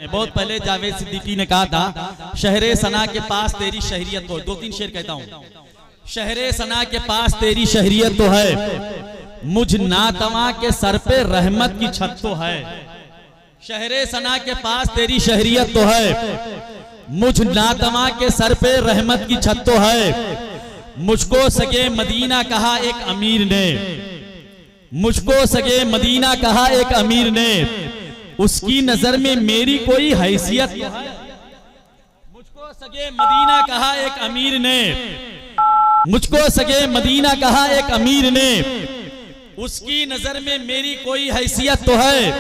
बहुत पहले जावेद सिद्दीकी ने कहा था, शहरे सना के पास तेरी शहरियत तो, 2-3 शेर कहता हूँ। शहरे सना के पास तेरी शहरियत तो है, मुझ नातवा के सर पे रहमत की छत तो है। शहरे सना के पास तेरी शहरियत तो है, मुझ नातवा के सर पे रहमत की छत तो है। मुझको सगे मदीना कहा एक अमीर ने, मुझको सगे मदीना कहा एक अमीर ने, उसकी नजर में मेरी कोई हैसियत तो है। मुझको सगे मदीना कहा एक अमीर ने, मुझको सगे मदीना कहा एक अमीर ने, उसकी नजर में मेरी कोई हैसियत तो है।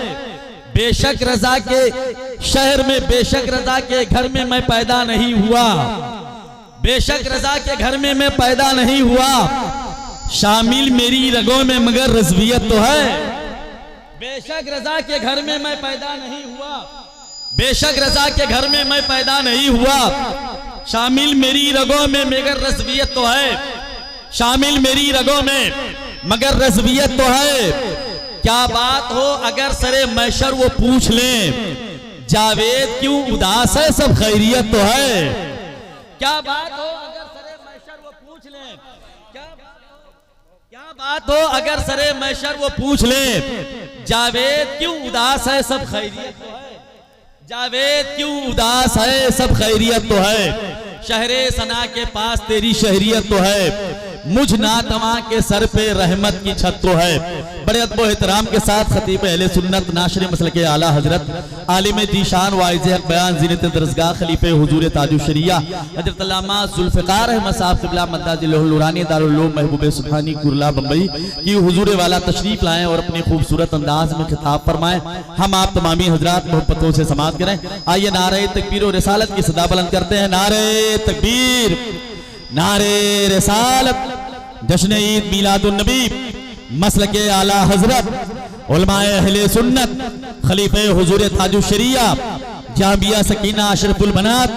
बेशक रजा के शहर में, बेशक रजा के घर में मैं पैदा नहीं हुआ, बेशक रजा के घर में मैं पैदा नहीं हुआ, शामिल मेरी रगों में मगर रज़वियत तो है। बेशक रजा के घर में मैं पैदा नहीं हुआ, बेशक रजा के घर में मैं पैदा नहीं हुआ, शामिल मेरी रगों में मगर रज़वियत तो है, शामिल मेरी रगों में मगर रज़वियत तो है। क्या बात हो अगर सरे मैशर वो पूछ लें, जावेद क्यों उदास है सब खैरियत तो है। क्या बात हो अगर सरे मैशर वो पूछ लें, क्या बात हो अगर सरे मैशर वो पूछ लें, जावेद क्यों उदास है सब खैरियत तो है, जावेद क्यों उदास है सब खैरियत तो है। शहरे सना के पास तेरी शहरियत तो है, मुझ नातवा के सर पे रहमत की छत तो है। बड़े अदब व एहतराम के साथ खतीब अहले सुन्नत नाशर मसल के आला हजरत आलिम जीशान वाइज़ हक बयान ज़ीनत दरसगाह खलीफे हुजूर ताजुश शरिया हजरत अल्लामा ज़ुल्फ़िकार अहमद साहब क़िबला मद्दाजिलहुल नूरानी दारुल उलूम महबूब सुब्हानी कुरला बम्बई की हुजूर वाला तशरीफ लाएं और अपने खूबसूरत अंदाज में खिताब फरमाएं। हम आप तमामी हजरात मोहब्बतों से समाअत करें। आइए नारे तकबीर और रिसालत की सदा बुलंद करते हैं। नारे तकबीर, नारे रिसालत, जश्न ईद मीलादुन नबी, मसलके आला हजरत उलमाए अहले सुन्नत खलीफे हुजूर ताजुश शरिया जामिया सकीना अशरफुल बनात,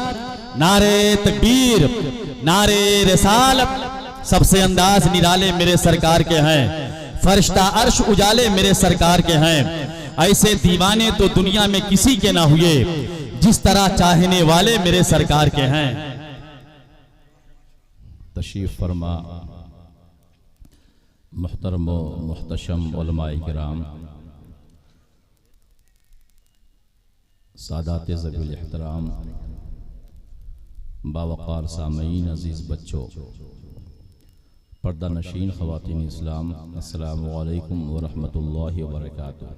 नारे तकबीर, नारे रिसालत। सबसे अंदाज निराले मेरे सरकार के हैं, फरिश्ता अर्श उजाले मेरे सरकार के हैं। ऐसे दीवाने तो दुनिया में किसी के ना हुए, जिस तरह चाहने वाले मेरे सरकार के हैं। तशरीफ फरमा मुहतरम व मुहतशम उलमाए किराम, सादात ज़वील एहतराम, बावक़ार सामईन, अज़ीज़ बच्चों, पर्दा नशीन ख़वातीन इस्लाम, अस्सलामु अलैकुम व रहमतुल्लाहि व बरकातुहू।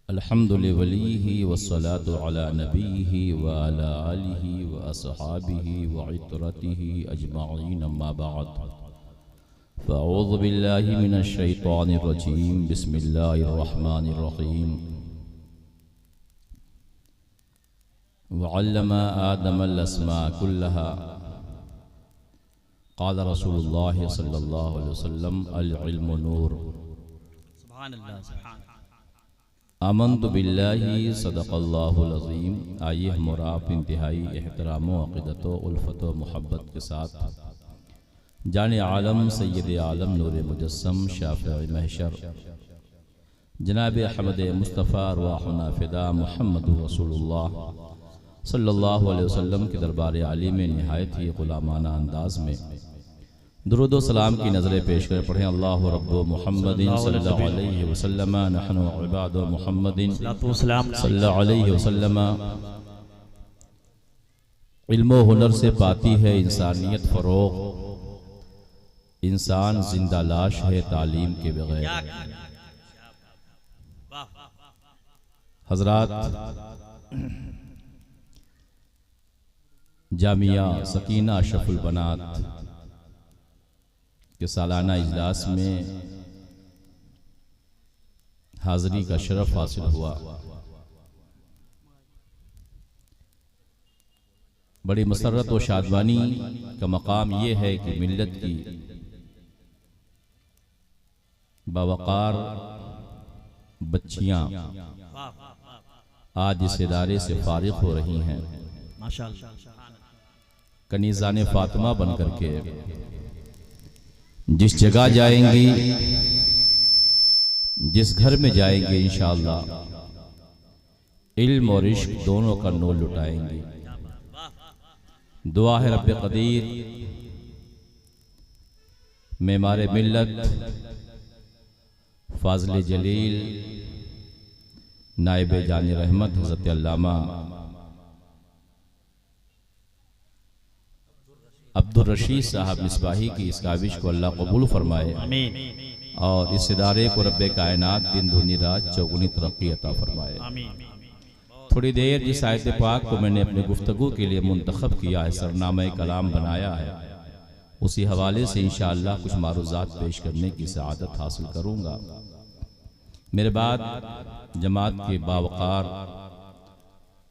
अल्हम्दुलिल्लाहि वलीही वस्सलातु अला नबीही व अला आलिही व अस्हाबिही व इतरतिही अजमाईन, अम्मा बाद, फ़अऊज़ु बिल्लाहि मिनश शैतानिर रजीम, बिस्मिल्लाहिर रहमानिर रहीम। वअल्लमा आदमल अस्मा कुल्लहा, क़ाल रसूलुल्लाह सल्लल्लाहु अलैहि वसल्लम, अल इल्मु नूर। सुभान अल्लाह, सुभान आमन्तु बिल्लाहि सदक़ल्लाहुल अज़ीम। आइए हम और आप इंतहाई एहतराम व अक़ीदत व उल्फ़त व मोहब्बत के साथ जाने आलम सैयद आलम नूर मुजस्सम शाफ़िई महशर जनाब अहमद मुस्तफ़ा अर्वाहुना फ़िदा मुहम्मद रसूलुल्लाह सल्लल्लाहु अलैहि वसल्लम के दरबार आली में निहायत ही ग़ुलामाना अंदाज में दुरूद व सलाम की नज़रें पेश कर पढ़ें। अल्लाहु रब्बु मुहम्मदिन सल्लल्लाहु अलैहि वसल्लम, नहनु इबादु मुहम्मदिन सल्लल्लाहु अलैहि वसल्लम। इल्म व हुनर से पाती है इंसानियत फ़रोग़, इंसान जिंदा लाश है तालीम के बगैर। हज़रात, जामिया सकीना अशरफुल बनात के सालाना इजलास में हाज़री का शरफ हासिल हुआ। बड़ी मसरत व शादवानी का मकाम ये है कि मिल्लत की बावकार बच्चियां आज इस इदारे से फारिग हो रही हैं, कनीज़ाने फातिमा बन करके जिस जगह जाएंगी जिस घर में जाएंगे इंशाअल्लाह इल्म और इश्क दोनों का नूर लुटाएंगे। दुआ है रब्बे कदीर मेमारे मिल्लत फाज़िल जलील नाइब जान रहमत हज़रत अल्लामा अब्दुल रशीद साहब मिसबाही की इस काविश को अल्लाह कबूल फरमाए और इस इदारे को रब्बे कायनात दिन दूनी रात चौगुनी तरक्की अता फरमाए। थोड़ी देर जिस आयत पाक को मैंने अपनी गुफ्तगू के लिए मुंतखब किया है, सरनामा कलाम बनाया है, उसी हवाले से इंशाअल्लाह कुछ मारूज़ात पेश करने की सआदत हासिल करूँगा। मेरे बाद जमात के बावकार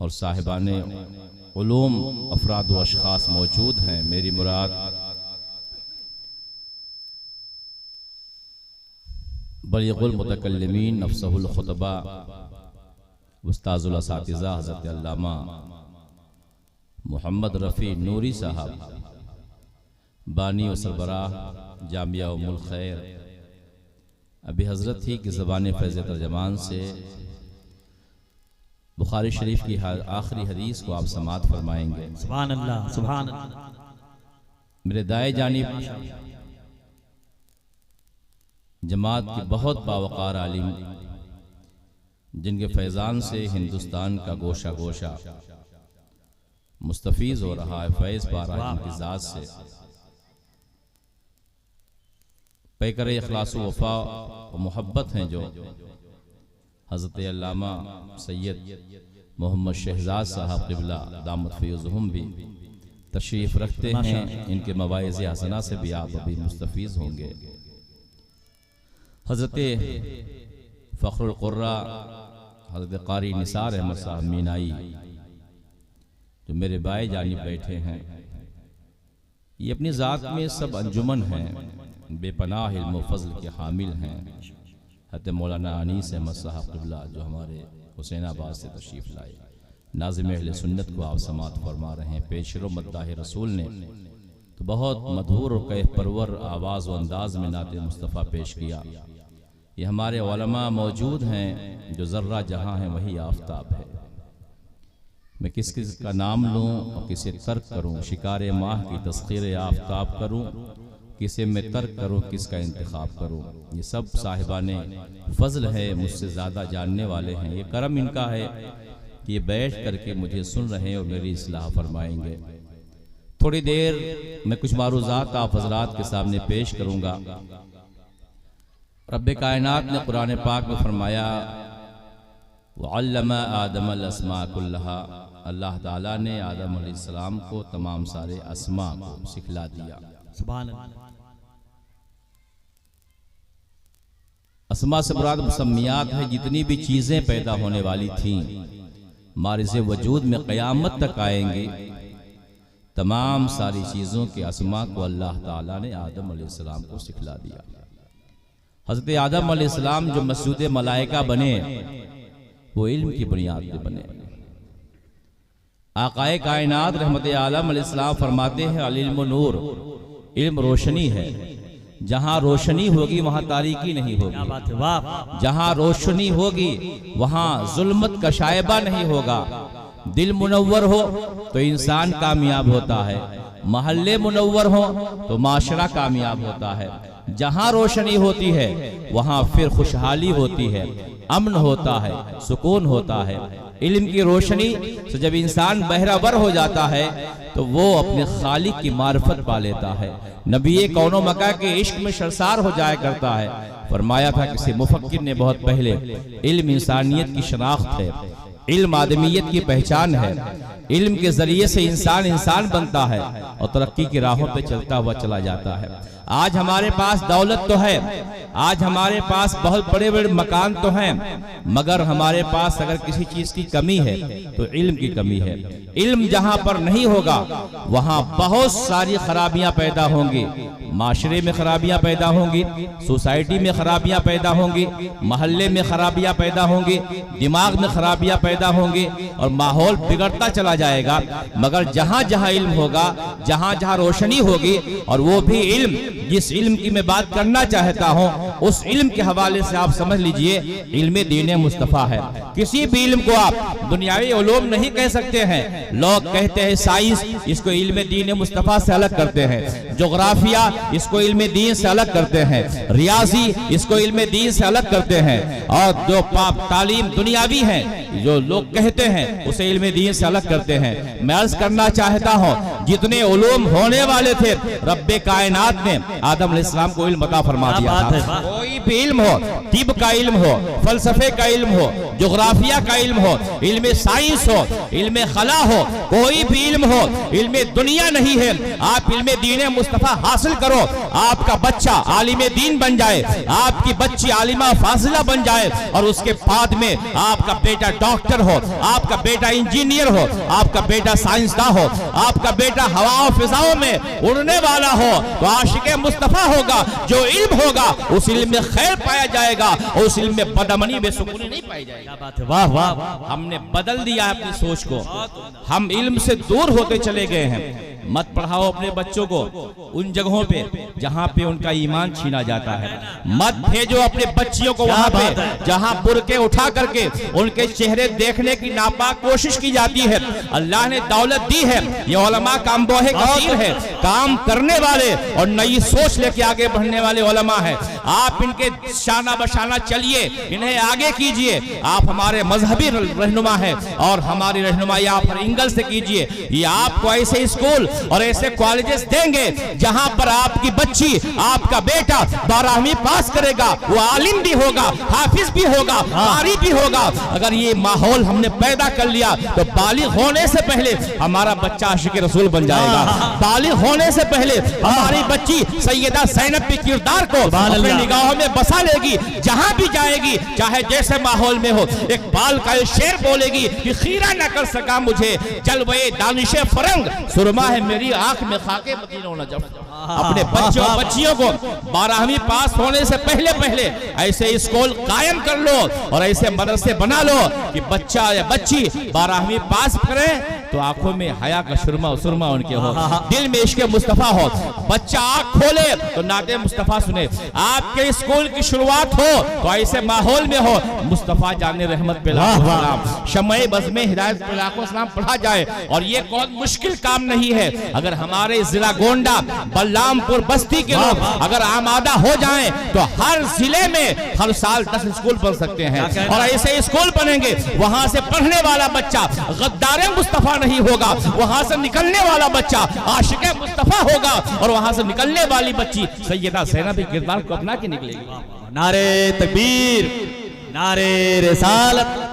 और साहिबाने उलूम अफराद व अशखास मौजूद हैं। मेरी मुराद बलीगुल मुतकल्लिमीन नफ्सहुल खुतबा उस्ताजुल असातिज़ा हज़रत अल्लामा मोहम्मद रफ़ी नूरी साहब बानी व सरबराह जामिया उम्मुल खैर, अभी हज़रत ही की ज़बान फैज़ तर्जमान से बुखारी शरीफ की आखिरी हदीस को आप समात फरमाएंगे। सुभान अल्लाह, सुभान अल्लाह। मेरे दाएं जानिब जमात के बहुत बावकार आलिम जिनके फैज़ान से हिंदुस्तान का गोशा गोशा मुस्तफ़ीज़ हो रहा है, फैज़ पा रहा है जिनकी ज़ात से, पैकर इखलास वफ़ा और मोहब्बत हैं, जो हज़रत अल्लामा सैयद मोहम्मद शहजाद साहब क़िबला दामत फ़यज़ुहुम भी तशरीफ़ रखते हैं। इनके मवाइज़ हसना से भी आप अभी मुस्तफ़ीज़ होंगे। हज़रत फ़ख्रुल क़ुर्रा हज़रत क़ारी निसार अहमद साहब मीनाई जो मेरे बाएं जानिब बैठे हैं, ये अपनी ज़ात में सब अंजुमन हैं, बेपनाह इल्म व फ़ज़्ल के हामिल हैं। हज़रत मौलाना अनीस अहमद साहब क़िबला जो हमारे हुसैनाबाद से तशरीफ़ लाए, नाज़िम अहले सुन्नत को आप समात फरमा रहे हैं। पेशरो मद्दाह रसूल ने तो बहुत मधुर और कैफ परवर आवाज़ व अंदाज में नाते मुस्तफ़ा पेश किया। ये हमारे उलमा मौजूद हैं, जो ज़र्रा जहाँ है वही आफ़ताब है। मैं किस किस का नाम लूँ और किसे तर्क करूँ, शिकार माह की तस्ख़ीर आफ़ताब करूँ, किसे मैं तर्क करूँ, किसका इंतखाब करूँ। ये सब साहिबाने फ़ज़ल है, मुझसे ज़्यादा जानने वाले हैं। ये करम इनका है कि ये बैठ करके मुझे सुन रहे हैं और मेरी इस्लाह फरमाएंगे। थोड़ी देर मैं कुछ मारूज़ात आप हज़रात के सामने पेश करूँगा। रब्बे कायनात ने कुरान पाक में फरमाया वअल्लमा आदमल अस्मा कुल्लहा, अल्लाह ताला ने आदम अलैहिस्सलाम को तमाम सारे अस्मा को सिखला दिया। सुभान अल्लाह। अस्मा से मुराद मुसम्मियात है, जितनी भी चीज़ें पैदा होने वाली थीं मारिज़ वजूद में क़यामत तक आएंगी, तमाम सारी चीज़ों के अस्मा को अल्लाह ताला ने आदम अलैहिस्सलाम को सिखला दिया। हज़रत आदम अलैहिस्सलाम जो मसऊद मलाइका बने वो इल्म की बुनियाद पे बने। आक़ाए कायनात रहमत आलम अलैहिस्सलाम फरमाते हैं अल इल्म नूर, इल्म रोशनी है, जहाँ रोशनी होगी वहाँ तारीकी नहीं होगी, जहाँ रोशनी होगी वहाँ जुल्मत का शायबा नहीं होगा। दिल मुनव्वर हो तो इंसान कामयाब होता है, महल्ले मुनव्वर हो तो माशरा कामयाब होता है। जहाँ रोशनी होती है वहाँ फिर खुशहाली होती है, अमन होता है, सुकून होता है। इल्म की रोशनी से जब इंसान बहरावर हो जाता है तो वो अपने खालिक की मार्फत पा लेता है। नबी कौनो मका के इश्क में शर्सार हो जाया करता है। फरमाया था किसी मुफक्किर ने बहुत पहले, इल्म इंसानियत की शनाख्त है, इल्म आदमियत की पहचान है। इल्म के जरिए से इंसान इंसान बनता है और तरक्की की राहों पे चलता हुआ चला जाता है। आज हमारे पास दौलत तो है, आज हमारे पास बहुत बड़े बड़े मकान तो हैं, मगर हमारे पास अगर किसी चीज की कमी है तो इल्म की कमी है। इल्म जहां पर नहीं होगा वहां बहुत सारी खराबियां पैदा होंगी, माशरे में खराबियां पैदा होंगी, सोसाइटी में खराबियां पैदा होंगी, महल्ले में खराबियां पैदा होंगी, दिमाग में खराबियां पैदा होंगी और माहौल बिगड़ता चला जाएगा। मगर जहां जहां इल्म होगा, जहां जहां रोशनी होगी, और वो भी इल्म जिस इल्म की मैं बात करना चाहता हूँ उस इल्म के हवाले से आप समझ लीजिए इल्म दीन मुस्तफ़ा है। किसी भी इल्म को आप दुनियावी उलूम नहीं कह सकते हैं। लोग कहते हैं साइंस, इसको इल्म दीन मुस्तफ़ा से अलग करते हैं। जोग्राफिया, इसको इल्म दीन से अलग करते हैं। रियाजी, इसको इल्म दीन से अलग करते हैं। और जो तालीम दुनियावी है जो लोग कहते हैं उसे इल्म दीन से अलग करते हैं। मैं अर्ज करना चाहता हूँ जितने उलूम होने वाले थे रब्बे कायनात ने आदम अलैहिस्सलाम को इल्म अता फरमा दिया था। कोई भी इल्म हो, तिब का इल्म हो, फलसफे का इल्म हो, जोग्राफिया का इल्म हो, इल्म साइंस हो, इल्म खला हो, कोई भी इल्म हो, इल्म दुनिया नहीं है। आप इल्म दीन मुस्तफ़ा हासिल करो, आपका बच्चा आलिम दीन बन जाए, आपकी बच्ची आलिमा फाजिला बन जाए और उसके बाद में आपका बेटा डॉक्टर हो, आपका बेटा इंजीनियर हो, आपका बेटा साइंसदान हो, आपका बेटा हवा फिजाओं में उड़ने वाला हो, तो आशिक मुस्तफ़ा होगा। जो इल्म होगा उस इल्म में खैर पाया जाएगा और उस इल्म में बदअमनी बेसुकूनी नहीं पाई जाएगी। क्या बात है, वाह वाह। हमने बदल दिया अपनी सोच को, हम इल्म से दूर होते चले गए हैं। मत पढ़ाओ अपने बच्चों को उन जगहों पे जहां पे उनका ईमान छीना जाता है। मत भेजो अपने बच्चियों को वहां पे जहां बुरके उठा करके उनके चेहरे देखने की नापाक कोशिश की जाती है। अल्लाह ने दौलत दी है, ये उलमा काम बोहे कसीर है, काम करने वाले और नई सोच लेके आगे बढ़ने वाले उलमा है। आप इनके शाना बशाना चलिए, इन्हें आगे कीजिए। आप हमारे मजहबी रहनुमा है और हमारी रहनुमाई आप इंगल से कीजिए। ये आपको ऐसे स्कूल और ऐसे कॉलेजेस देंगे जहां पर आपकी बच्ची, आपका बेटा 12वीं पास करेगा, वो आलिम भी होगा, हाफिज भी होगा, कारी भी होगा। अगर ये माहौल हमने पैदा कर लिया तो बालिग होने से पहले हमारा बच्चा आशिक रसूल बन जाएगा। बालिग होने से पहले हमारी बच्ची सैयदा ज़ैनब के किरदार को अपनी निगाहों में बसा लेगी। जहां भी जाएगी, चाहे जैसे माहौल में हो, एक बाल का शेर बोलेगी कि खीरा न कर सका मुझे जलवे दानिशे फरंग, सुरमा है मेरी आंख में खाके मदीना होना। जब अपने बच्चों बच्चियों को 12वीं पास होने से पहले पहले ऐसे स्कूल कायम कर लो और ऐसे मदरसे बना लो कि बच्चा या बच्ची 12वीं पास करें तो आंखों में हया का सुरमा उनके हो, दिल में इश्क़ मुस्तफ़ा हो। बच्चा आंख खोले तो नाते मुस्तफ़ा सुने। आपके स्कूल की शुरुआत हो तो ऐसे माहौल में हो, मुस्तफ़ा जाने रहमत पे लाखों शम्ए बज़ में हिदायत पे लाखों सलाम पढ़ा जाए। और ये कौन मुश्किल काम नहीं है। अगर हमारे जिला गोंडा, बलरामपुर, बस्ती के लोग अगर आमादा हो जाएं तो हर जिले में हर साल 10 स्कूल बन सकते हैं। और ऐसे स्कूल बनेंगे, वहां से पढ़ने वाला बच्चा गद्दार मुस्तफ़ा नहीं होगा, वहां से निकलने वाला बच्चा आशिक मुस्तफ़ा होगा और वहां से निकलने वाली बच्ची सैयदा ज़ैनब के किरदार को अपना के निकलेगी। नारे तकबीर, नारे रिसालत।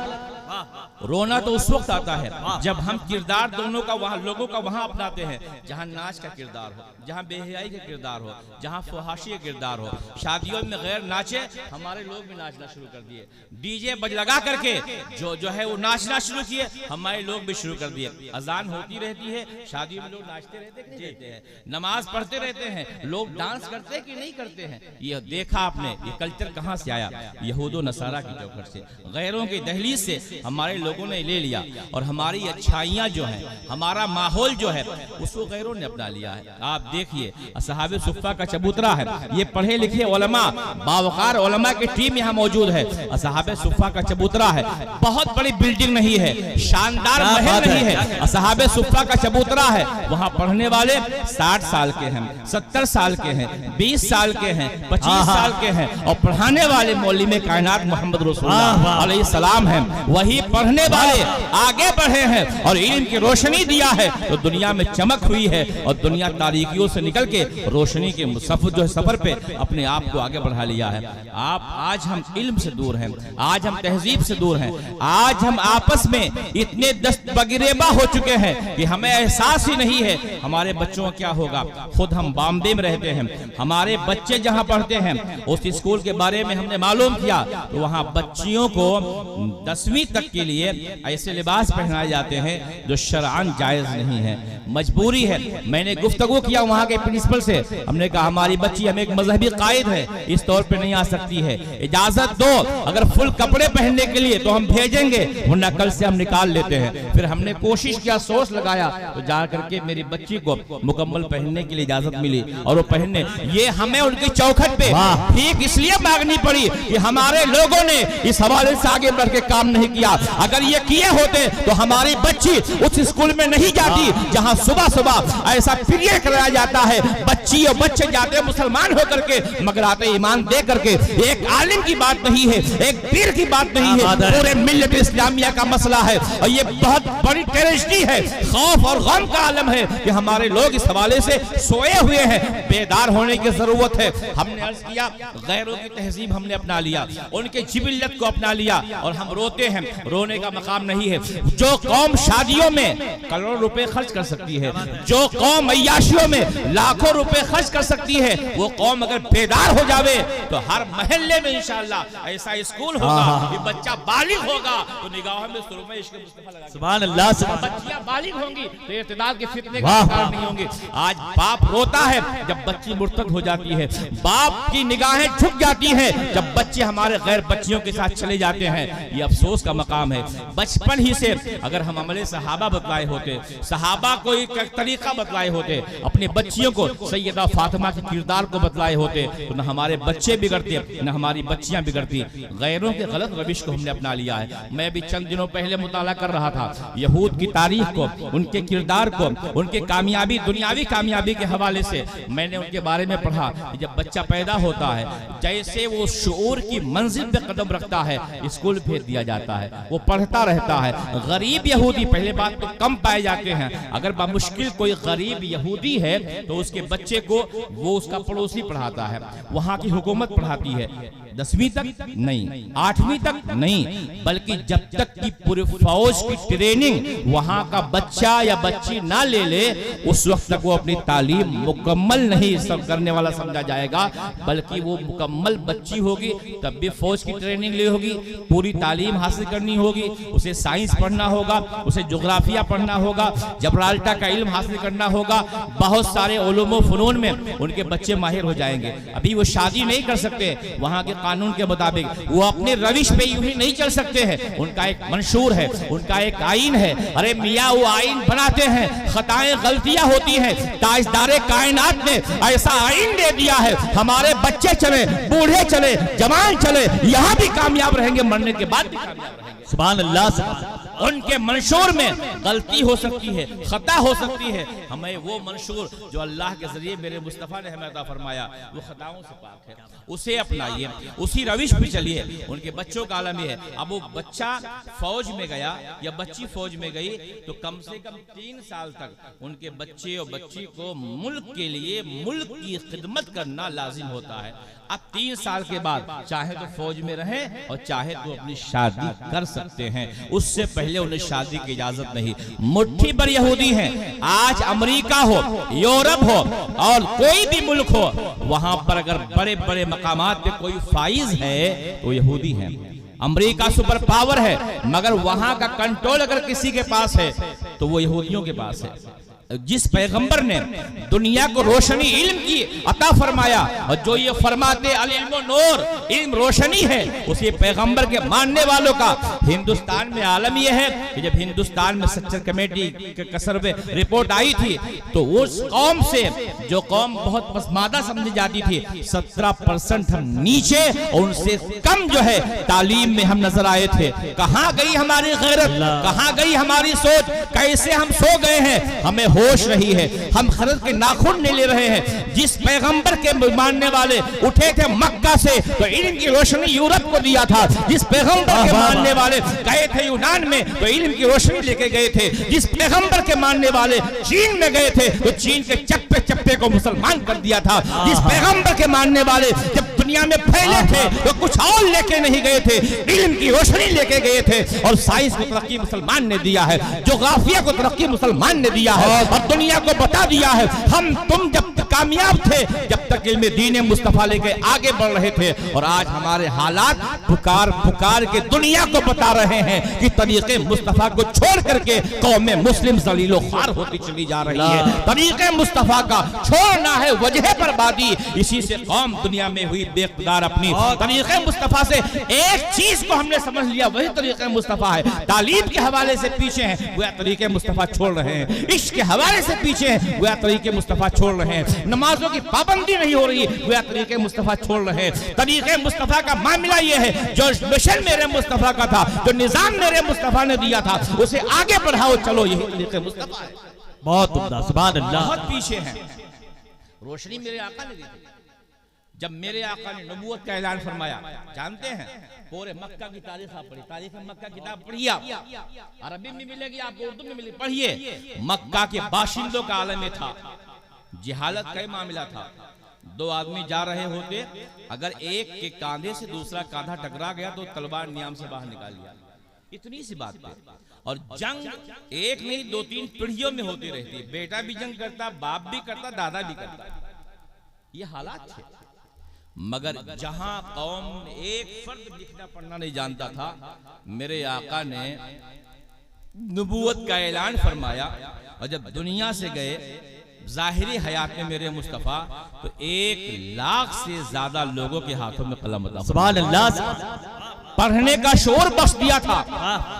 रोना तो उस वक्त आता है जब हम किरदार दोनों का वहाँ लोगों का वहाँ अपनाते हैं जहाँ नाच का किरदार हो, जहाँ बेहयाई का किरदार हो, जहाँ फहाशी का किरदार हो। शादियों में गैर नाचे, हमारे लोग भी नाचना शुरू कर दिए। डीजे बज लगा करके जो है वो नाचना शुरू किए, हमारे लोग भी शुरू कर दिए। अजान होती रहती है, शादियों में लोग नाचते रहते हैं, नमाज पढ़ते रहते हैं, लोग डांस करते हैं कि नहीं करते हैं। ये देखा आपने, ये कल्चर कहाँ से आया? यहूदो नसारा की चौखट से, गैरों की दहलीज से हमारे लोगों ने ले लिया। और हमारी अच्छाइयाँ जो हैं, हमारा माहौल जो है, उसको गैरों ने अपना लिया है। आप देखिए असहाबे सुफ़ा का चबूतरा है, ये पढ़े लिखे उलमा, बावकार उलमा की टीम यहाँ मौजूद है। असहाबे सुफ़ा का चबूतरा है, बहुत बड़ी बिल्डिंग नहीं है, शानदार महल नहीं है, असहाबे सुफ़ा का चबूतरा है। वहाँ पढ़ने वाले 60 साल के हैं, 70 साल के हैं, 20 साल के हैं, 25 साल के हैं। और पढ़ाने वाले मौलवी में कायनात मोहम्मद रसूलुल्लाह अलैहिस्सलाम हैं। वही पढ़ने वाले आगे बढ़े हैं और इल्म की रोशनी दिया है तो दुनिया में चमक हुई है और दुनिया तारीकियों से निकल के रोशनी के सफर पे अपने आप को आगे बढ़ा लिया है। आज हम इल्म से दूर हैं, आज हम तहजीब से दूर हैं, आज हम आपस में इतने दस्तबगिरेबा हो चुके हैं कि हमें एहसास ही नहीं है हमारे बच्चों का क्या होगा। खुद हम बॉम्बे में रहते हैं, हमारे बच्चे जहां पढ़ते हैं उस स्कूल के बारे में हमने मालूम किया तो वहां बच्चियों को 10वीं तक के लिए ऐसे लिबास पहनाए जाते हैं जो शरअन जायज नहीं है। मजबूरी है। मैंने गुफ्तगू किया वहाँ के प्रिंसिपल से, हमने कहा हमारी बच्ची हमें एक मजहबी कायद है, इस तौर पे नहीं आ सकती है, इजाजत दो, अगर फुल कपड़े पहनने के लिए तो हम भेजेंगे, वरना कल से हम निकाल लेते हैं। फिर हमने कोशिश किया, सोच लगाया, तो जा करके मेरी बच्ची को मुकम्मल पहनने के लिए इजाजत मिली और वो पहनने, ये हमें उनकी चौखट पे ठीक इसलिए मांगनी पड़ी कि हमारे लोगों ने इस हवाले से आगे बढ़ के काम नहीं किया। अगर ये किए होते तो हमारी बच्ची उस स्कूल में नहीं जाती जहां सुबह सुबह ऐसा पीरियड कराया जाता है, बच्ची और बच्चे जाते हैं मुसलमान होकर के मगर आते ईमान दे करके। एक आलिम की बात नहीं है, एक पीर की बात नहीं है, पूरे मिल्लत इस्लामिया का मसला है और ये बहुत बड़ी ट्रेजेडी है, खौफ और गम का आलम है कि हमारे लोग इस हवाले से सोए हुए हैं। बेदार होने की जरूरत है। हमने अर्ज किया गैरों की तहजीब हमने अपना लिया, उनके जिबिल्लत को अपना लिया और हम रोते हैं, रोने का मकाम नहीं है। जो कौम शादियों में करोड़ों रुपए खर्च कर सकती है, जो कौम अय्याशियों में लाखों रुपए खर्च कर सकती है, वो कौम अगर बेदार हो जावे तो हर महल्ले में इंशाअल्लाह ऐसा स्कूल होगा कि बच्चा बालिग होगा तो निगाहों में सुरमा इश्क मुस्तफा लगा, सुभान अल्लाह, बच्चियां बालिग होंगी तो इर्तिदाद के फितने का शिकार नहीं होंगे। आज बाप रोता है जब बच्ची मुर्तद हो जाती है, बाप की निगाहें झुक जाती हैं जब बच्चे हमारे गैर बच्चियों के साथ चले जाते हैं। ये अफसोस का मकाम है। बचपन ही से अगर हम अमले सहाबा बतलाए होते, सहाबा को एक तरीका बतलाए होते, अपनी बच्चियों को सैयदा फातिमा के किरदार को बतलाए होते तो न हमारे बच्चे बिगड़ते न हमारी बच्चियां बिगड़ती। गैरों के गलत रविश को हमने अपना लिया है। मैं भी चंद दिनों पहले मुताला कर रहा था यहूद की तारीख को, उनके किरदार को, उनके कामयाबी, दुनियावी कामयाबी के हवाले से मैंने उनके बारे में पढ़ा। जब बच्चा पैदा होता है जैसे वो शऊर की मंजिल पे कदम रखता है स्कूल भेज दिया जाता है, वो पढ़ता रहता है। गरीब यहूदी पहले बात तो कम पाए जाते हैं, अगर बामुश्किल कोई गरीब यहूदी है तो उसके बच्चे को वो उसका पड़ोसी पढ़ाता है, वहां की हुकूमत पढ़ाती है। 10वीं तक नहीं, 8वीं तक नहीं, बल्कि जब तक की पूरी फौज की ट्रेनिंग वहां का बच्चा या बच्ची ना ले ले उस वक्त तक वो अपनी तालीम मुकम्मल नहीं करने वाला समझा जाएगा, बल्कि वो मुकम्मल बच्ची होगी तब भी फौज की ट्रेनिंग ली होगी, पूरी तालीम हासिल करनी होगी, उसे साइंस पढ़ना होगा, उसे जोग्राफिया पढ़ना होगा, जबराल्टा का इल्म हासिल करना होगा, बहुत सारे उलूम फनून में उनके बच्चे माहिर हो जाएंगे। अभी वो शादी नहीं कर सकते, वहां के कानून के मुताबिक वो अपने रविश पे यूं ही नहीं चल सकते हैं, उनका एक मंशूर है, उनका एक आइन है। अरे मियाँ वो आइन बनाते हैं, खताएं गलतियां होती हैं, ताजदारे कायनात ने ऐसा आइन दे दिया है, हमारे बच्चे चले, बूढ़े चले, जवान चले, यहाँ भी कामयाब रहेंगे, मरने के बाद भी कामयाब रहेंगे। सुभान अल्लाह। उनके मंशूर में गलती हो सकती है, खता हो सकती है, हमें वो मंशूर जो अल्लाह के जरिए मेरे मुस्तफ़ा ने हमें अता फरमाया वो खताओं से पाक है, उसे अपनाइए, उसी रविश पे चलिए। उनके बच्चों का आलम है, अब वो बच्चा फौज में गया या बच्ची फौज में गई तो कम से कम 3 साल तक उनके बच्चे और बच्ची को मुल्क के लिए मुल्क की खिदमत करना लाजिम होता है। अब 3 साल के बाद चाहे तो फौज में रहे और चाहे तो अपनी शादी कर सकते हैं, उससे पहले उन्हें शादी की इजाजत नहीं। मुट्ठी भर यहूदी हैं, आज अमेरिका हो, यूरोप हो और कोई भी मुल्क हो, वहां पर अगर बड़े बड़े मकामात पे कोई फाइज है तो यहूदी हैं। अमेरिका सुपर पावर है मगर वहां का कंट्रोल अगर किसी के पास है तो वो यहूदियों के पास है। जिस पैगंबर ने दुनिया को रोशनी इल्म की अता फरमाया और जो ये फरमाते अल इल्म नूर, इल्म रोशनी है, उसी पैगंबर के मानने वालों का हिंदुस्तान में आलम यह है कि जब हिंदुस्तान में सच्चर कमेटी के कसर में रिपोर्ट आई थी तो उस कौम से जो कौम बहुत पसमादा समझी जाती थी 17% हम नीचे और उनसे कम जो है तालीम में हम नजर आए थे। कहाँ गई हमारी गैरत, कहाँ गई हमारी सोच, कैसे हम सो गए हैं, हमें होश रही है, हम खरद के नाखून नहीं ले रहे हैं। जिस पैगंबर के मानने वाले उठे थे मक्का से तो इल्म की रोशनी यूरोप को दिया था, जिस पैगंबर के मानने वाले गए थे यूनान में तो इल्म की रोशनी लेके गए थे, जिस पैगंबर के मानने वाले चीन में गए थे तो चीन के चप्पे चप्पे को मुसलमान कर दिया था, जिस पैगंबर के मानने वाले जब दुनिया में फैले थे वो कुछ और लेके नहीं गए थे, इल्म की रोशनी लेके गए थे। और साइंस को तरक्की मुसलमान ने दिया है, जोग्राफिया को तरक्की मुसलमान ने दिया है, और दुनिया को बता दिया है हम तुम जब कामयाब थे जब तक इल्म दीन मुस्तफा लेके आगे बढ़ रहे थे। और आज हमारे हालात पुकार पुकार के दुनिया को बता रहे हैं कि तरीके मुस्तफा को छोड़ करके कौम मुस्लिम जलीलो ख्वार होती चली जा रही है। तरीके मुस्तफा का छोड़ना है वजह बर्बादी, इसी से कौम दुनिया में हुई बेइक़्तिदार। अपनी तरीके मुस्तफा से एक चीज को हमने समझ लिया, वही तरीके मुस्तफा है। तालीम के हवाले से पीछे हैं, वह तरीके मुस्तफा छोड़ रहे हैं। इश्क के हवाले से पीछे हैं, वह तरीके मुस्तफा छोड़ रहे हैं। नमाजों की पाबंदी नहीं हो रही, वह तरीके मुस्तफा छोड़ रहे हैं। तरीके मुस्तफा का मामला यह है, जो मिशन मेरे मुस्तफा का था, जो निजाम मेरे मुस्तफा ने दिया था, उसे आगे बढ़ाओ, चलो यही तरीके मुस्तफा है। बहुत उम्दा, सुभान अल्लाह। बहुत पीछे हैं। रोशनी मेरे आका ने दी थी। जब मेरे आका ने नबूवत का ऐलान फरमाया, जानते हैं पूरे मक्का की तारीख आप पढ़िए, तारीख मक्का किताब पढ़िए, आप अरबी में मिलेगी, आपको उर्दू में मिलेगी, पढ़िए। मक्का के बाशिंदों का आलम में था, जिहालत का मामला था। दो आदमी जा रहे होते, अगर एक के कांधे से दूसरा कांधा टकरा गया तो तलवार नियाम से बाहर निकाल लिया, इतनी सी बात है। और जंग एक नहीं 2-3 पीढ़ियों में होती रहती, बेटा भी जंग करता, बाप भी करता, दादा भी करता, ये हालात थे। मगर जहां कौम एक फर्द लिखना पढ़ना नहीं जानता था, मेरे आका ने नबूवत का ऐलान फरमाया। और जब दुनिया से गए जाहिरी हयात में मेरे मुस्तफा, तो 1 लाख से ज्यादा लोगों के हाथों में कलम अता, सुभान अल्लाह, पढ़ने का शोर बख्श दिया था।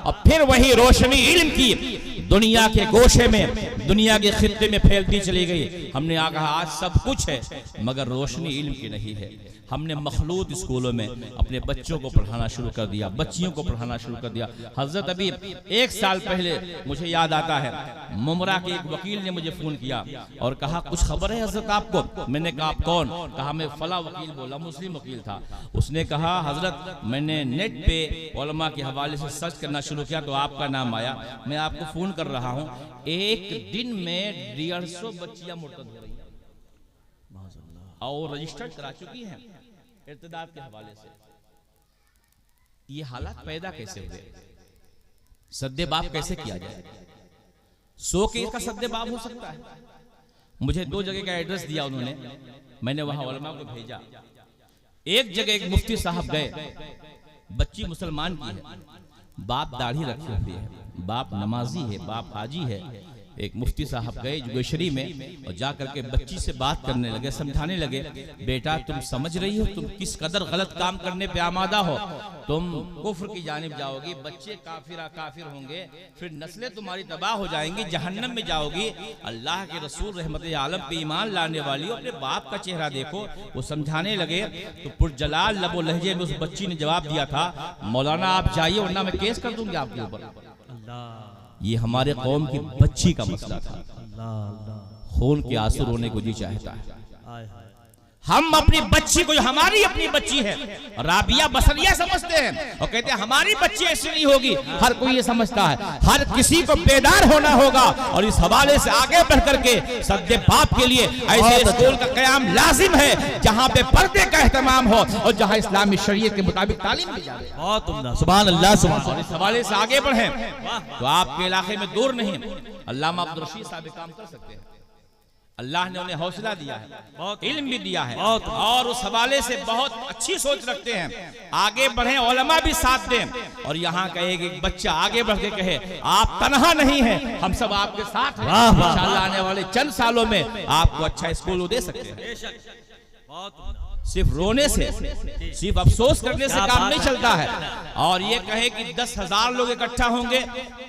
और फिर वही रोशनी इल्म की दुनिया के गोशे में, दुनिया के खित्ते में फैलती चली गई। हमने कहा आज सब कुछ है, मगर रोशनी इल्म की नहीं है। हमने मखलूत स्कूलों में अपने बच्चों को पढ़ाना शुरू कर दिया, बच्चियों को पढ़ाना शुरू कर दिया। हजरत अभी 1 साल पहले मुझे याद आता है, मुमरा के एक वकील ने मुझे फोन किया और कहा कुछ खबर है हजरत आपको? मैंने कहा आप कौन? कहा मैं फला वकील बोला, मुस्लिम वकील था। उसने कहा हजरत मैंने नेट पे उलमा के हवाले से सर्च करना शुरू किया तो आपका नाम आया, मैं आपको फोन कर रहा हूँ। एक दिन में 150 बच्चियां मुर्तद हो रही हैं और रजिस्टर करा चुकी हैं इर्तिदाद के हवाले से। ये हालात पैदा कैसे हुए? सद्दे बाप कैसे किया जाए? 100 केस का सद्दे बाप हो सकता है। मुझे 2 जगह का एड्रेस दिया उन्होंने, मैंने वहां उलमा को भेजा। एक जगह एक मुफ्ती साहब गए, बच्ची मुसलमान की है, बाप दाढ़ी रखे हुए है, बाप नमाजी है, बाप हाजी है। एक मुफ्ती साहब गए जोगेश्वरी में और जा करके बच्ची से बात करने लगे, समझाने लगे, बेटा तुम समझ रही हो तुम किस कदर गलत काम करने पे आमादा हो, तुम कुफ्र की जानिब जाओगी, बच्चे काफिर होंगे, फिर नस्लें तुम्हारी तबाह हो जाएंगी, जहन्नम में जाओगी। अल्लाह के रसूल रहमत आलम पे ईमान लाने वाली हो, अपने बाप का चेहरा देखो। वो समझाने लगे तो पुरजलाल लबो लहजे में उस बच्ची ने जवाब दिया था, मौलाना आप जाइए वरना मैं केस कर दूंगी आपके ऊपर। ये हमारे कौम की बच्ची का मसला था। खून के आंसू रोने को जी चाहता है। हम अपनी बच्ची को, जो हमारी अपनी बच्ची है, राबिया बसरिया समझते हैं और कहते हैं हमारी बच्ची ऐसी नहीं होगी। हर कोई ये समझता है। हर किसी को बेदार होना होगा और इस हवाले से आगे बढ़ करके सद्दे बाप के लिए ऐसे स्कूल का कयाम लाजिम है जहाँ पे पर्दे का एहतमाम हो और जहाँ इस्लामी शरीयत के मुताबिक तालीम दी जाए। बहुत उम्दा, सुभान अल्लाह, सुभान अल्लाह। और इस हवाले से आगे बढ़े तो आपके इलाके में दूर नहीं अल्लामा अब्दुल रशीद साहब काम कर सकते हैं। अल्लाह ने उन्हें हौसला दिया है, बहुत इल्म भी दिया है और उस हवाले से बहुत अच्छी सोच रखते हैं। आगे बढ़े, उलमा भी साथ दें और यहाँ कहे कि एक बच्चा आगे बढ़ के कहे आप तनहा नहीं हैं, हम सब आपके साथ हैं। इंशाअल्लाह आने वाले चंद सालों में आपको अच्छा स्कूल दे सकते हैं। सिर्फ रोने से, सिर्फ अफसोस करने से काम नहीं चलता है। और ये कहे कि 10,000 लोग इकट्ठा होंगे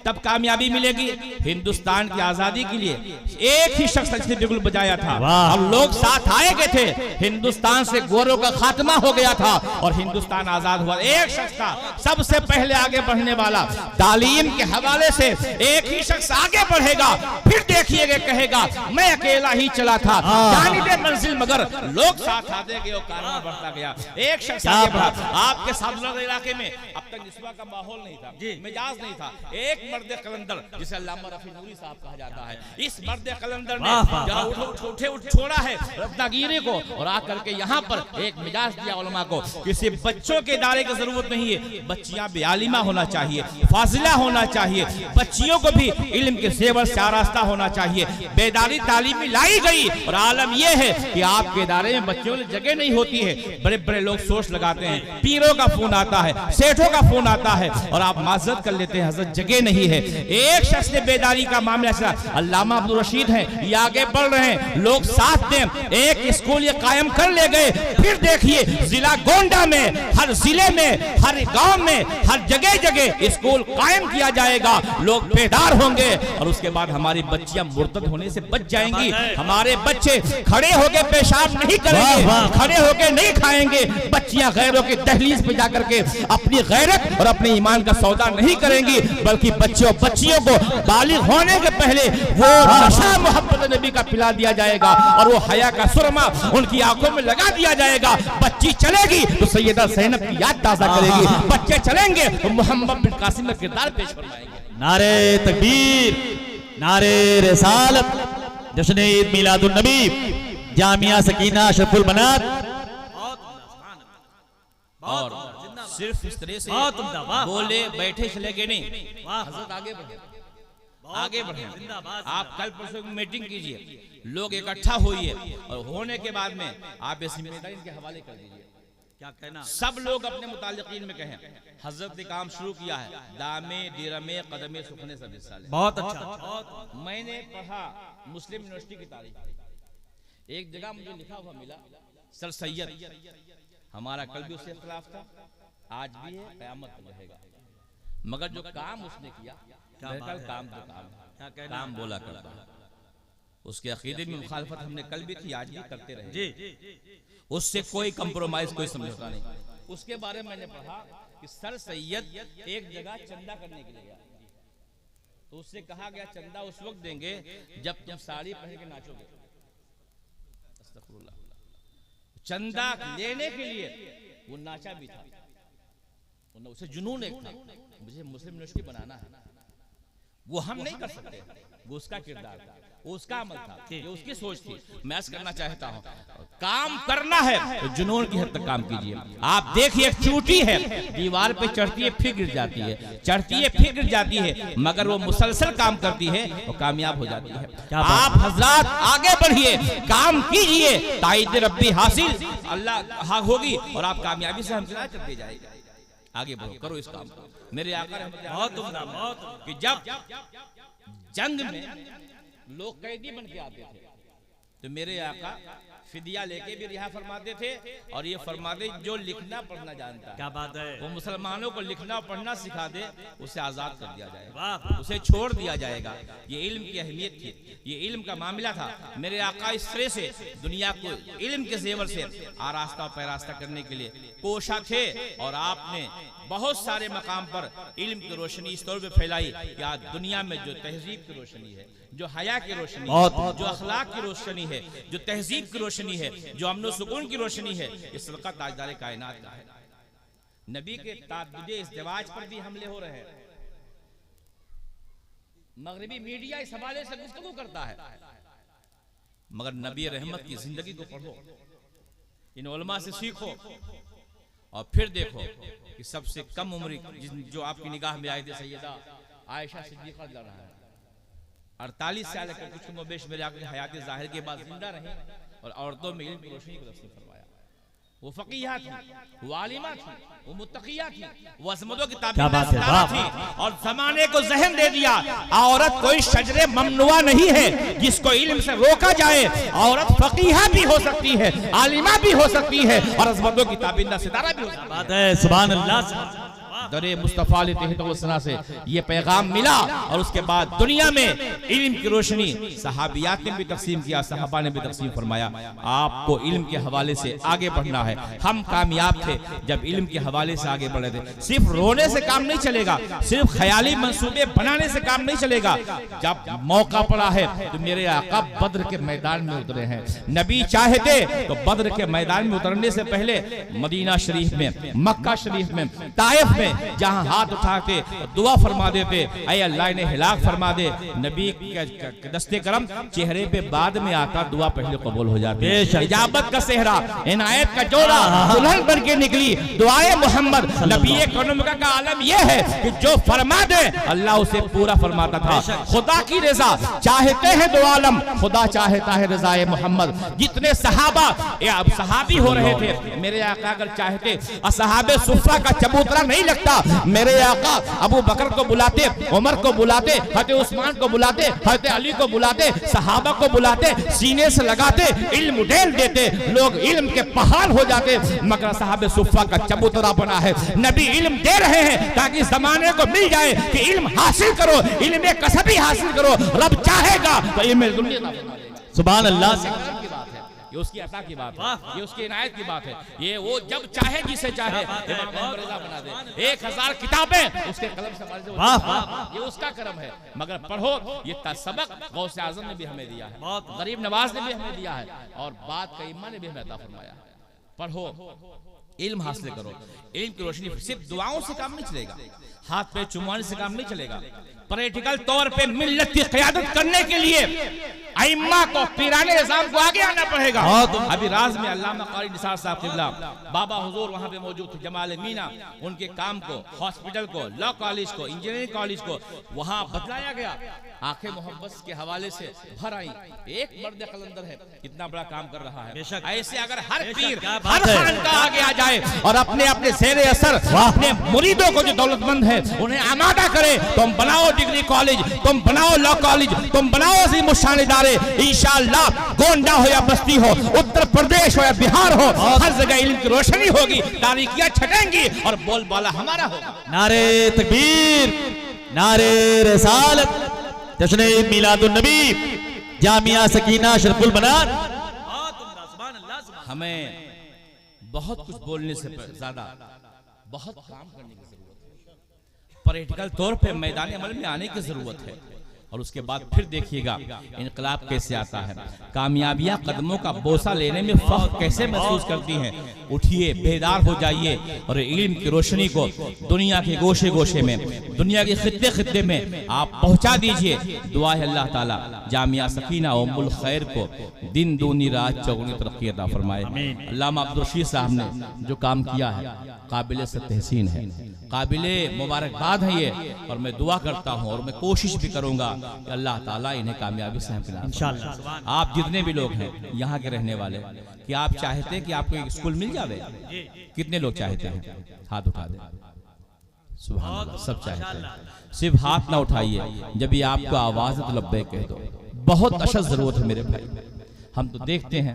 तब कामयाबी मिलेगी। हिंदुस्तान की आजादी के लिए एक ही शख्स ने बिगुल बजाया था और लोग साथ आए गए थे। हिंदुस्तान से गोरों का खात्मा हो गया था और हिंदुस्तान आजाद हुआ। एक शख्स था सबसे पहले आगे बढ़ने वाला। तालीम के हवाले से एक ही शख्स आगे बढ़ेगा, फिर देखिएगा कहेगा मैं अकेला ही चला था, जानिबे मंजिल मगर लोग साथ आ देंगे। कारवां बढ़ता गया। एक शख्स आगे बढ़ा, आपके साधुनगर इलाके में अब तक निस्वा का माहौल नहीं था, मिजाज नहीं था। एक मर्द कलंदर जिसे अल्लामा रफी नूरी साहब कहा जाता है, इस मर्द कलंदर ने छोड़ा है रत्नागिरी को और आकर के यहाँ पर एक मिजाज दिया उलमा को, किसी बच्चों के इदारे की जरूरत नहीं है, बच्चियां भी आलिमा होना चाहिए, फाजिला होना चाहिए, बच्चियों को भी इल्म के सेवर से आरास्ता होना चाहिए। बेदारी तालीमी लाई गई और आलम यह है कि आपके इदारे में बच्चों की जगह नहीं होती है। बड़े बड़े लोग सोच लगाते हैं, पीरों का फोन आता है, सेठों का फोन आता है और आप माजरत कर लेते हैं, हजरत जगह नहीं है। एक शख्स ने बेदारी का मामला से, अल्लामा अब्दुल रशीद हैं, ये आगे बढ़ रहे हैं, लोग साथ दें, एक स्कूल ये कायम कर ले गए। फिर देखिए जिला गोंडा में, हर जिले में, हर गांव में, हर जगह जगह स्कूल कायम किया जाएगा, लोग बेदार होंगे और उसके बाद हमारी बच्चियां मुर्तद होने से बच जाएंगी। हमारे बच्चे खड़े होकर पेशाब नहीं करेंगे, खड़े होकर नहीं खाएंगे, बच्चियां गैरों के दहलीज पे जाकर के अपनी गैरत और अपने ईमान का सौदा नहीं करेंगी, बल्कि बच्चियों को बालिग होने के पहले वो नशा मोहब्बत नबी का पिला दिया जाएगा और वो हया का सुरमा उनकी आंखों में लगा दिया जाएगा। बच्ची चलेगी तो सैयदा ज़ैनब की याद ताज़ा करेगी, बच्चे चलेंगे तो मोहम्मद बिन कासिम का किरदार पेश फरमाएंगे। नारे तकबीर, नारे रिसालत, जश्न ईद मिलादुन नबी, जामिया सकीना अशरफुल बनात। और सिर्फ इस तरह से बोले बैठे चले गए नहीं, हजरत आगे बढ़े, आगे बढ़े। आप कल परसों मीटिंग कीजिए, लोग इकट्ठा होइए और होने के बाद में आप इस जिम्मेदारी के हवाले कर दीजिए। क्या कहना, सब लोग अपने मुतालिकीन में कहें, हजरत ने काम शुरू किया है, दामे दिरमे कदमे सुखने सब हिस्सा ले। बहुत अच्छा। मैंने पढ़ा मुस्लिम यूनिवर्सिटी की तारीख, एक जगह मुझे लिखा हुआ मिला, सर सैयद, हमारा कल भी उससे इख्तिलाफ था, आज भी है, क़यामत तक रहेगा, मगर जो काम उसने किया, काम तो काम बोला करता है, उसके अकीदे में मुखालफत हमने कल भी की, आज भी करते रहे, उससे कोई कंप्रोमाइज, कोई समझौता नहीं। उसके बारे में मैंने पढ़ा कि सर सैयद एक जगह चंदा करने के लिए गया, तो उससे कहा गया चंदा उस वक्त देंगे जब तुम साड़ी पहन के नाचोगे। अस्तगफिरुल्लाह। चंदा लेने के लिए वो नाचा भी था, उसे जुनून एक था, मुझे मुस्लिम यूनिवर्सिटी बनाना है, वो हम नहीं कर सकते, वो उसका किरदार था, वो उसका अमल था, ये उसकी सोच थी। मैं ऐसा करना चाहता हूँ, काम करना है तो जुनून की हद तक काम कीजिए। आप देखिए एक चूटी है, दीवार पे चढ़ती है फिर गिर जाती है, चढ़ती है फिर गिर जाती है, मगर वो मुसलसल काम करती है वो कामयाब हो जाती है। आप हजरात आगे बढ़िए, काम कीजिए, ताईद रब्बी हासिल अल्लाह होगी और आप कामयाबी से हमदलाल करते जाएगा। आगे बढ़ो, करो इस काम को। मेरे आका बहुत कि जब जंग में लोग कैदी बन के आते थे तो मेरे आका फिदिया लेके भी रिहा फरमाते थे और ये फरमाते जो लिखना पढ़ना जानता है, क्या बात है, वो मुसलमानों को लिखना और पढ़ना सिखा दे, उसे आजाद कर दिया जाएगा, उसे छोड़ दिया जाएगा। ये इल्म की अहमियत थी, ये इल्म का मामला था। मेरे आका इस तरह से दुनिया को इल्म के जेवर से आरास्ता और पैरास्ता करने के लिए कोशा थे और आपने बहुत सारे मकाम पर इल्म की रोशनी इस तौर पे फैलाई कि आज दुनिया में जो तहजीब की रोशनी है, जो हया की रोशनी है, जो अखलाक की रोशनी है, जो तहजीब की रोशनी है, जो अमन सुकून की रोशनी है, ये सदका ताजदार कायनात का है। नबी के ताद्दुदे इज़्दिवाज पर भी हमले हो रहे हैं, मगरिबी मीडिया इस हवाले से गुफ्तगू करता है, मगर नबी रहमत की जिंदगी को पढ़ो, इन उलमा से सीखो और फिर देखो कि सबसे कम उम्र जो आपकी निगाह में आए थे सैयदा आयशा सिद्दीक़ा रज़ियल्लाहु अन्हा, 48 साल के कुछ मुबेश मेरे आके हयात ज़ाहिर के बाद जिंदा रहे और औरतों में इल्म की रोशनी को नसीब फरमाया। वो फकीहा थी, वो आलिमा थी, वो मुत्तकिया थी, वो अज़मतों की ताबीर थी और ज़माने को ज़हन दे दिया औरत कोई शजरे ममनुआ नहीं है जिसको इल्म से रोका जाए। औरत फकीहा भी हो सकती है, आलिमा भी हो सकती है और अज़मतों की ताबीर सितारा भी हो सकती है। सुभान अल्लाह। दरे मुस्तफ़ा अलैहिस्सलाम से ये पैगाम मिला और उसके बाद दुनिया में इल्म की रोशनी सहाबियात ने भी तकसीम किया, सहाबा ने भी तकसीम फरमाया। आपको इल्म के हवाले से आगे बढ़ना है। हम कामयाब थे जब इल्म के हवाले से आगे बढ़े थे। सिर्फ रोने से काम नहीं चलेगा, सिर्फ ख्याली मंसूबे बनाने से काम नहीं चलेगा। जब मौका पड़ा है तो मेरे आका बद्र के मैदान में उतरे हैं। नबी चाहते तो बद्र के मैदान में उतरने से पहले मदीना शरीफ में, मक्का शरीफ में, ताइफ में जहां हाथ उठाते दुआ फरमा देते, ऐ अल्लाह इन्हें हिलाक फरमा दे। नबी के दस्ते करम चेहरे पे बाद में आता, दुआ पहले कबूल हो जाती है। इजाबत का सेहरा, इनायत का जोड़ा दुल्हन बन के निकली दुआए मोहम्मद। नबी कौम का आलम यह है कि जो फरमा दे अल्लाह उसे पूरा फरमाता था। खुदा की रजा चाहते हैं दो आलम, खुदा चाहता है रजाए मोहम्मद। जितने सहाबा अब सहाबी हो रहे थे, मेरे आका अगर चाहते असहाबे सुफ़ा का चबूतरा नहीं लगता। मेरे आका अबू बकर को बुलाते, उमर को बुलाते, हज़रत उस्मान को बुलाते, हज़रत अली को बुलाते, सहाबा को बुलाते, सीने से लगाते, इल्म उड़ेल देते, लोग इल्म के पहाड़ हो जाते। मगर सहाबे सुफ़ा का चबूतरा बना है। नबी इल्म दे रहे हैं ताकि जमाने को मिल जाए कि इल्म हासिल करो, इल्म कसबी हासिल करो। रब चाहेगा तो इल्म दुनिया। सुभान अल्लाह। की बात है, ये उसकी अता की बात है, ये उसकी इनायत की बात है। ये वो जब चाहे जिसे चाहे इमाम अहमद रज़ा बना दे। 1000 किताबें उसके कलम से हमारे से, ये उसका करम है। मगर पढ़ो, ये सबक गौसे आज़म ने भी हमें दिया है, गरीब नवाज ने भी हमें दिया है, और बात का इम्मा ने भी हमें अता फरमाया। पढ़ो, इल्म हासिल करो। इल्म की रोशनी सिर्फ दुआओं से काम नहीं चलेगा, हाथ पे चुमाने से काम नहीं चलेगा। प्रैक्टिकल तौर पे मिल्लत की क़यादत करने के लिए अइम्मा को, पीराने निज़ाम को आगे आना पड़ेगा। अभी राज में अल्लामा क़ारी निसार साहब क़िबला बाबा हुजूर वहाँ पे मौजूद थे, जमाल मीना, उनके काम को, हॉस्पिटल को, लॉ कॉलेज को, इंजीनियरिंग कॉलेज को वहाँ बदलाया गया। आंखें मोहब्बत के हवाले से भर आई। एक मर्द कलंदर है, कितना बड़ा काम कर रहा है। ऐसे अगर हर पीर, हर खानका आगे आ जाए और अपने अपने ज़ेरे असर अपने मुरीदों को जो दौलतमंद है उन्हें आमादा करे, तुम बनाओ डिग्री कॉलेज, तुम बनाओ लॉ कॉलेज, तुम बनाओ अज़ीम शान इदारे। इंशाअल्लाह गोंडा हो या बस्ती हो, उत्तर प्रदेश हो या बिहार हो, हर जगह इल्म की रोशनी होगी, तारीकियां छटेंगी और बोलबाला हमारा होगा। नारे तकबीर, नारे रिसालत, जश्न मिलादुन नबी, जामिया सकीना शरफुल बनान। हमें बहुत कुछ बोलने से ज्यादा बहुत काम करने की जरूरत है। प्रैक्टिकल तौर पे मैदान अमल में आने की जरूरत है। और उसके बाद फिर देखिएगा इनकलाब कैसे आता है। कामयाबियां कदमों का बोसा लेने में फख्र कैसे महसूस करती हैं। उठिए, बेदार हो जाइए और इल्म की रोशनी को दुनिया के गोशे गोशे में, दुनिया के खित्ते खित्ते में आप पहुंचा दीजिए। दुआ है अल्लाह ताला जामिया सकीना उम्मुल खैर को दिन दूनी रात चौगुनी तरक्की अता फरमाए। अल्लामा अब्दुल रशीद साहब ने जो काम किया है काबिल से तहसीन है, काबिले मुबारकबाद है ये। और मैं दुआ करता हूँ और मैं कोशिश भी करूँगा कि अल्लाह ताला इन्हें कामयाबी से इंशाअल्लाह। आप जितने भी लोग हैं यहाँ के रहने वाले, कि आप चाहते हैं कि आपको एक स्कूल मिल जावे? कितने लोग चाहते हैं? हाथ उठा दे। सुभान अल्लाह, सब चाहते हैं। सिर्फ हाथ ना उठाइए, जब भी आपको आवाज़ तो लब्बैक कह दो। बहुत अशद जरूरत है मेरे भाई। हम तो देखते हैं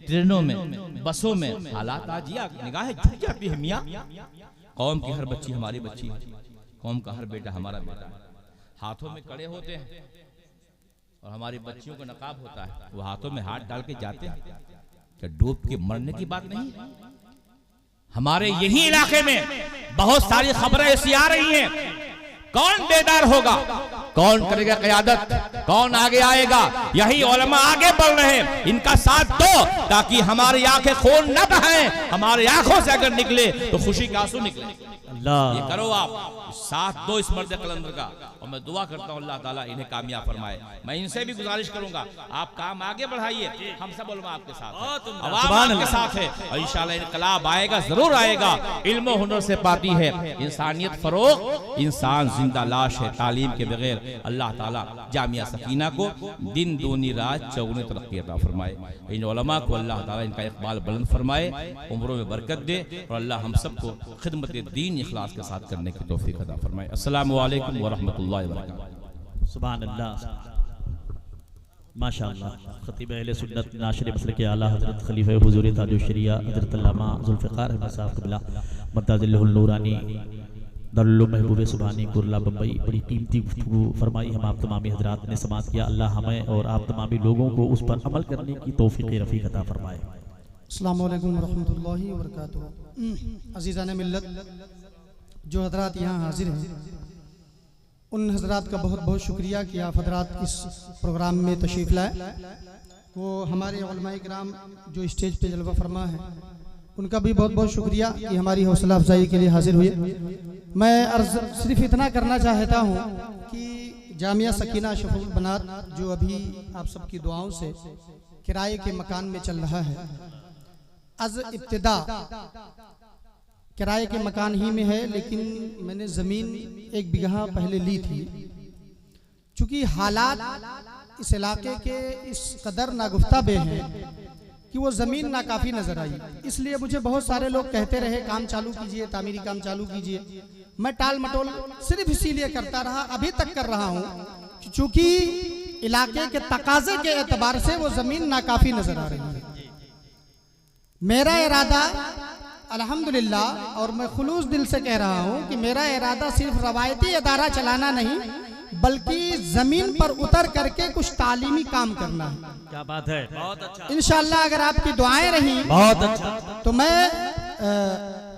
ट्रेनों में, बसों में हालात, आज निगाहें झुक जाती है मियाँ। कौम की हर बच्ची हमारी बच्ची, कौम का हर बेटा हमारा बेटा। हाथों में कड़े होते हैं और हमारी बच्चियों को नकाब होता है, वो हाथों में हाथ डाल के जाते हैं। क्या डूब के मरने की बात नहीं? हमारे यही इलाके में बहुत सारी खबरें ऐसी आ रही हैं। कौन बेदार होगा? कौन करेगा क़यादत? कौन आगे आएगा? यही उलमा आगे बढ़ रहे हैं, इनका साथ दो ताकि हमारी आंखें खून न बहाएं। हमारी आंखों से अगर निकले तो खुशी के आंसू निकले। ये करो, आप साथ दो इस मर्द कलंदर का। और मैं दुआ करता हूँ अल्लाह ताला इन्हें कामयाब फरमाए। मैं इनसे भी गुजारिश करूंगा, आप काम आगे बढ़ाइए, हम सब उलमा आपके साथ, अवाम आपके साथ है और इंशाअल्लाह इनकलाब आएगा, जरूर आएगा। इल्म हुनर से पाती है इंसानियत फरोग, इंसान जिंदा लाश है तालीम के बगैर। अल्लाह ताला जामिया सकीना को दिन दूनी रात चौगुनी तरक्की अता फरमाए। इन उलमा को अल्लाह ताला इनका इकबाल बुलंद फरमाए, उम्रों में बरकत दे और अल्लाह हम सबको खिदमत दीन इखलास के साथ करने की तौफीक अता फरमाए। अस्सलामु अलैकुम व रहमतुल्लाहि व बरकातहू। सुभान अल्लाह, माशाअल्लाह। खतीब अहले सुन्नत नाशिर मसलक आला हज़रत खलीफा हुज़ूर ताजुश शरिया हज़रत अल्लामा ज़ुल्फ़िकार अहमद साहब क़िबला मद्दाज़िल्लहुल नूरानी दल्लु महबूब सुबानी कुर्ला बम्बई, बड़ी कीमती गुफ्तगू फरमाई। हम आप तमामी हजरात ने समात किया। अल्लाह हमें और आप तमामी लोगों को उस पर अमल करने की तौफीक रफ़ीक अता फरमाए। अस्सलामु अलैकुम वरहमतुल्लाहि वबरकातुहू। अज़ीज़ान मिल्लत, जो हजरात यहाँ हाजिर हैं, उन हजरात का बहुत बहुत शुक्रिया कि आप हजरात इस प्रोग्राम में तशरीफ़ लाए। वो हमारे उलमाए किराम जो स्टेज पे जलवा फरमा है, उनका भी बहुत बहुत शुक्रिया कि हमारी हौसला अफजाई के लिए हाजिर हुए। मैं अर्ज़ सिर्फ इतना करना चाहता हूँ कि जामिया सकीना शफुल बनात जो अभी आप सबकी दुआओं से किराए के मकान में चल रहा है, अज इब्तिदा किराए के मकान ही में है, लेकिन मैंने ज़मीन 1 बीघा पहले ली थी। चूँकि हालात इस इलाके के इस कदर नागुफ्ता बे हैं कि वो ज़मीन नाकाफ़ी नज़र आई, इसलिए मुझे बहुत सारे लोग कहते रहे काम चालू कीजिए, तामीरी काम चालू कीजिए। मैं टाल मटोल सिर्फ इसीलिए करता रहा, अभी तक कर रहा हूँ, चूँकि इलाके के तकाजे के एतबार से वो ज़मीन नाकाफ़ी नज़र आ रही है। मेरा इरादा अल्हम्दुलिल्लाह, और मैं खुलूस दिल से कह रहा हूँ कि मेरा इरादा सिर्फ रवायती अदारा चलाना नहीं, बल्कि जमीन पर उतर करके कुछ तालीमी काम करना है। क्या बात है, बहुत अच्छा। इंशाअल्लाह अगर आपकी दुआएं रही बहुत अच्छा, तो मैं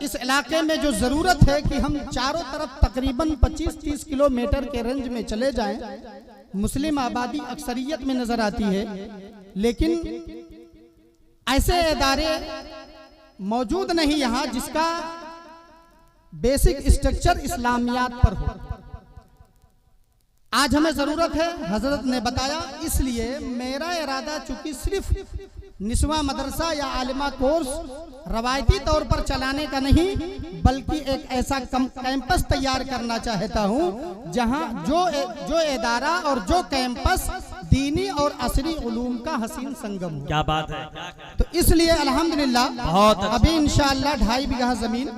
इस इलाके में जो जरूरत है कि हम चारों तरफ तकरीबन 25-30 किलोमीटर के रेंज में चले जाएं। मुस्लिम आबादी अक्सरियत में नजर आती है, लेकिन ऐसे इदारे मौजूद नहीं यहाँ जिसका बेसिक स्ट्रक्चर इस्लामियात पर हो। आज हमें जरूरत है, हजरत ने बताया, इसलिए मेरा इरादा चूंकि सिर्फ निस्वा मदरसा या आलिमा कोर्स रवायती तौर पर चलाने का नहीं, बल्कि एक ऐसा कैंपस तैयार करना चाहता हूँ जहाँ जो इदारा और जो कैंपस दीनी और असरी उलूम का हसीन संगम हो। क्या बात है। तो इसलिए अल्हम्दुलिल्लाह बहुत अच्छा। अभी इंशाअल्लाह 2.5 बीघा जमीन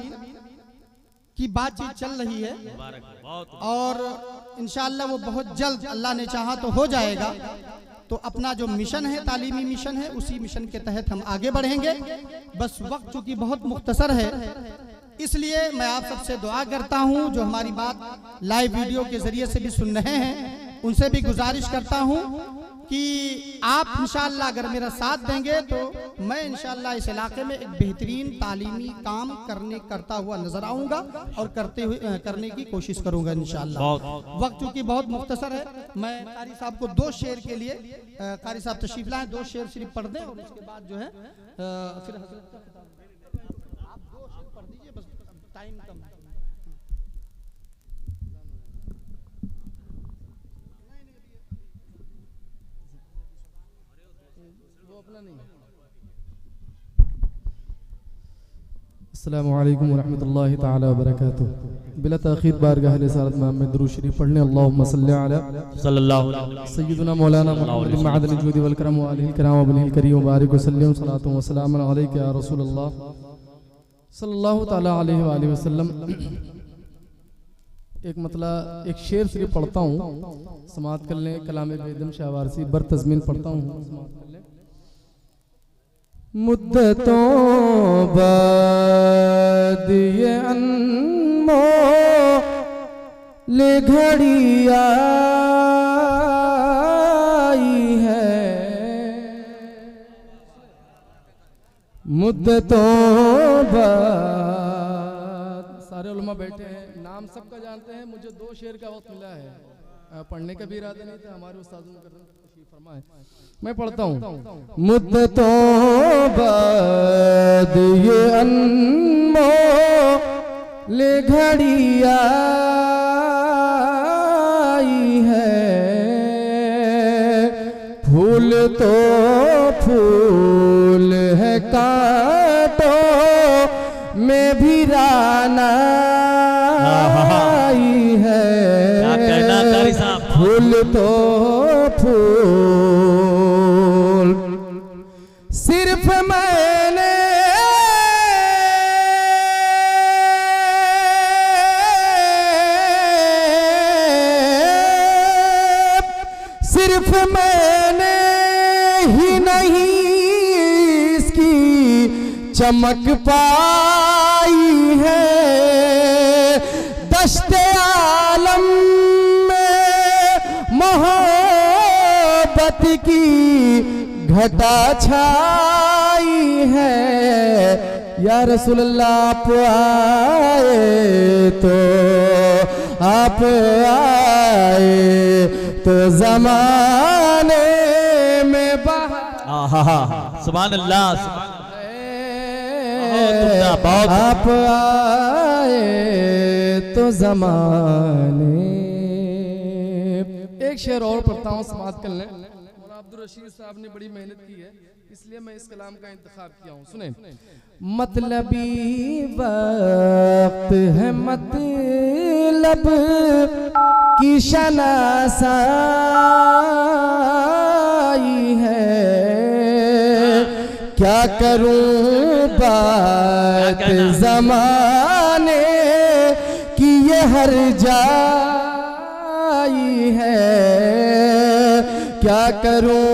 की बातचीत चल रही है, और इंशाअल्लाह वो बहुत जल्द अल्लाह ने चाहा तो हो जाएगा। तो अपना जो मिशन है, तालीमी मिशन है, उसी मिशन के तहत हम आगे बढ़ेंगे। बस वक्त चूंकि बहुत मुख्तसर है, इसलिए मैं आप सबसे दुआ करता हूं, जो हमारी बात लाइव वीडियो के जरिए से भी सुन रहे हैं, उनसे भी गुजारिश करता हूं कि आप इंशाअल्लाह अगर मेरा साथ देंगे तो मैं इंशाअल्लाह इस इलाके में एक बेहतरीन तालीमी काम करता हुआ नजर आऊंगा और करने की कोशिश करूंगा इंशाअल्लाह। वक्त चूंकि बहुत मुख्तसर है, मैं कारी साहब को 2 शेर के लिए, कारी साहब तशरीफ लाएं, 2 शेर सिर्फ पढ़ दें और उसके बाद जो है फिर हजरत का खिताब। आप 2 शेर पढ़ दीजिए, बस टाइम कम है। अस्सलामु अलैकुम वरहमतुल्लाहि ताला वबरकातुहू। बिला ताखीर बारगाह रिसालत में मैं दुरूद शरीफ पढ़ने अल्लाहुम्मा सल्ली अला सल्लल्लाहु अलैहि सय्यिदुना मौलाना मुहम्मद मअदनिल जुदी वल करम व आलिहिल किराम व बनिल करीम व बारिक वसल्लम सलातु व सलाम अलैका या रसूलल्लाह सल्लल्लाहु ताला अलैहि व आलिहि वसल्लम। एक मतलब एक शेर सिर्फ पढ़ता हूँ, समाअत कर लें। कलाम बेदम शाह वारसी बर तज़मीन पढ़ता हूँ, समाअत कर लें। मुद्दतों बाद ये अनमोल घड़ी आई है, मुद्दतों बाद। सारे उलमा बैठे हैं, नाम सबका जानते हैं। मुझे 2 शेर का वक्त मिला है, पढ़ने का भी इरादा नहीं था, हमारे उस्तादों ने फरमाए। मैं पढ़ता हूँ। मुद्दतों बाद ये अनमोल घड़ी आई है, फूल तो फूल है, कांटों में भी राना आई है, फूल तो फूल। सिर्फ मैंने ही नहीं इसकी चमक पाई है, की घटा छाई है। या रसूलल्लाह आप आए तो ज़माने में बहार। सुभान अल्लाह, आप आए तो ज़माने। एक शेर और पढ़ता हूँ, समाप्त कर लें। मौलाना अब्दुल रशीद साहब ने बड़ी मेहनत की है, इसलिए मैं इस कलाम का इंतखाब किया हूँ। सुने, मतलबी वक्त है मतलब की शनासाई है। क्या करूं बात ज़माने की ये हर जाई है। क्या करूं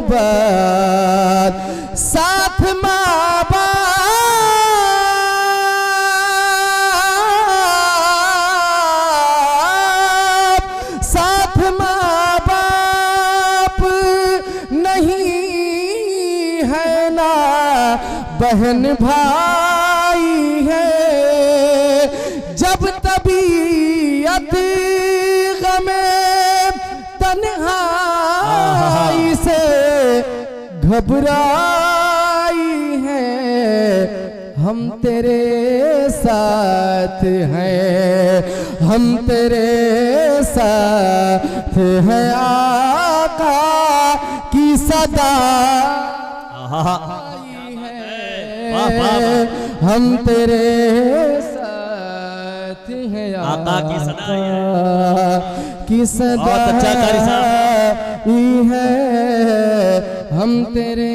बात साथ माँ बाप, साथ माँ बाप नहीं है ना बहन भाई है। जब तबीयत गमे तन्हाई से घबराई है, हम तेरे साथ हैं, हम तेरे साथ हैं। आका की सदा हम तेरे साथ हैं। आका की सदा की सदा बहुत अच्छा कारी साहब। है, हम तेरे